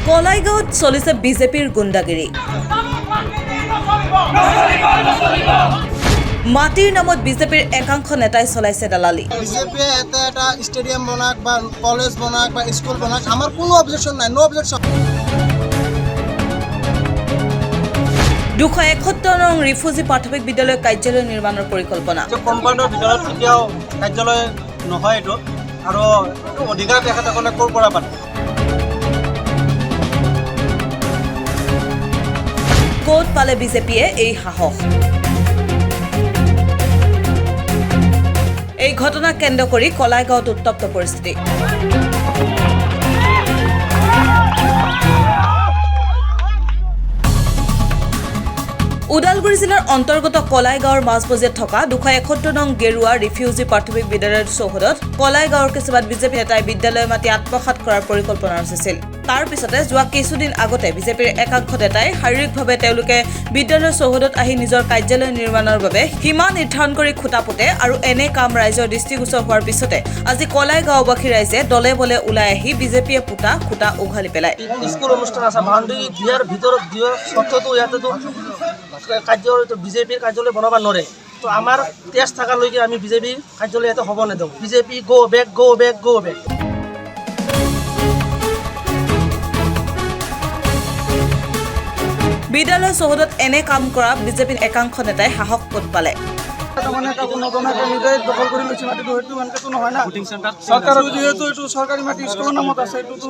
কলাইগাঁৱত চলিছে বিজেপিৰ গুণ্ডাগিৰি। মাটিৰ নামত বিজেপিৰ একাংশ নেতাই চলাইছে দালালি। বিজেপিয়ে এটা ষ্টেডিয়াম বনাক বা কলেজ বনাক বা স্কুল বনাক আমার কোনো অবজেকশন নাই, নো অবজেকশন। 271 নং ৰিফিউজি প্ৰাথমিক বিদ্যালয় কাৰ্যালয় নিৰ্মাণৰ পৰিকল্পনা। কম্পাউণ্ডৰ ভিতৰত কেতিয়াও কাৰ্যালয় নহয় এইটো, আৰু অধিকাৰ তেখেতসকলে ক'ৰ পৰা পায়। ক'ত পালে বিজেপিয়ে এই সাহস? এই ঘটনাক কেন্দ্ৰ কৰি কলাইগাঁৱত উত্তপ্ত পৰিস্থিতি। ওদালগুৰি জিলাৰ অন্তৰ্গত কলাইগাঁৱৰ মাজমজিয়াত থকা 271 নং গেৰুৱা ৰিফিউজি প্ৰাথমিক বিদ্যালয়ৰ চৌহদত কলাইগাঁৱৰ কিছুমান বিজেপি নেতাই বিদ্যালয় মাটি আত্মসাৎ কৰাৰ পৰিকল্পনা ৰচিছিল। তাৰ পিছতে যোৱা কিছুদিন আগতে বিজেপিৰ একাংশ নেতাই শাৰীৰিকভাৱে তেওঁলোকে বিদ্যালয়ৰ চৌহদত আহি নিজৰ কাৰ্যালয় নিৰ্মাণৰ বাবে সীমা নিৰ্ধাৰণ কৰি খুঁটা পোতে আৰু এনে কাম ৰাইজৰ দৃষ্টিগোচৰ হোৱাৰ পিছতে আজি কলাইগাঁওবাসী ৰাইজে দলে বলে ওলাই আহি বিজেপিয়ে পোতা খুঁটা উঘালি পেলায়। স্কুল অনুষ্ঠান আছে, বাউণ্ডেৰী দিয়াৰ ভিতৰত দিয়া সত্ত্বেও ইয়াতেতো কাৰ্যালয় বিজেপিৰ কাৰ্যালয় বনাব নোৱাৰে। তো আমাৰ তেজ থকালৈকে আমি বিজেপিৰ কাৰ্যালয় ইয়াতে হ'ব নিদিওঁ। বিজেপি গ' বেক গ' বেক গ' বেক। বিদ্যালয় চৌহদত এনে কাম কৰা বিজেপিৰ একাংশ নেতাই সাহস ক'ত পালে? চৰকাৰী মাটি স্কুলৰ নামত আছে, এইটোতো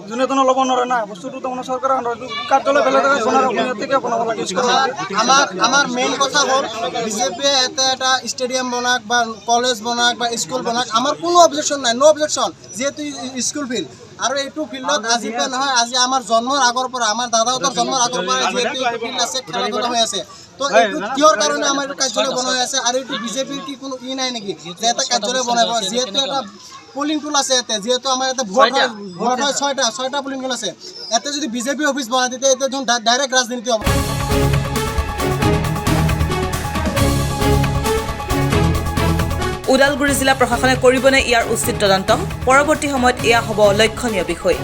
যোনে তোনে ল'ব নোৱাৰে না। বস্তুটো তাৰমানে চৰকাৰৰ কাৰ্যালয় বেলেগ বনাব লাগে। আমাৰ মেইন কথা হ'ল বিজেপিয়ে এটা ষ্টেডিয়াম বনাক বা কলেজ বনাক বা স্কুল বনাক আমাৰ কোনো অবজেকশন নাই, নো অবজেকশন। যিহেতু স্কুল ফিল্ড আৰু এইটো ফিল্ডত আজি নহয়, আজি আমাৰ জন্মৰ আগৰ পৰা, আমাৰ দাদাহঁতৰ জন্মৰ আগৰ পৰা যিহেতু ফিল্ড আছে, খেলা ধূলা হৈ আছে। তো এইটো কিহৰ কাৰণে আমাৰ এইটো কাৰ্যালয় বনোৱা হৈ আছে? আৰু এইটো বিজেপিৰ কি কোনো নাই নেকি যে এটা কাৰ্যালয় বনাব? যিহেতু এটা পলিং টুল আছে ইয়াতে, যিহেতু আমাৰ ইয়াতে ভোট হয় ছয়টা পলিং টুল আছে। ইয়াতে যদি বিজেপি অফিচ বনায় তেতিয়া এতিয়া যোন ডাইৰেক্ট ৰাজনীতি হ'ব। ওদালগুৰি জিলা প্ৰশাসনে কৰিবনে ইয়াৰ উচিত তদন্ত? পৰৱৰ্তী সময়ত এয়া হ'ব লক্ষণীয় বিষয়।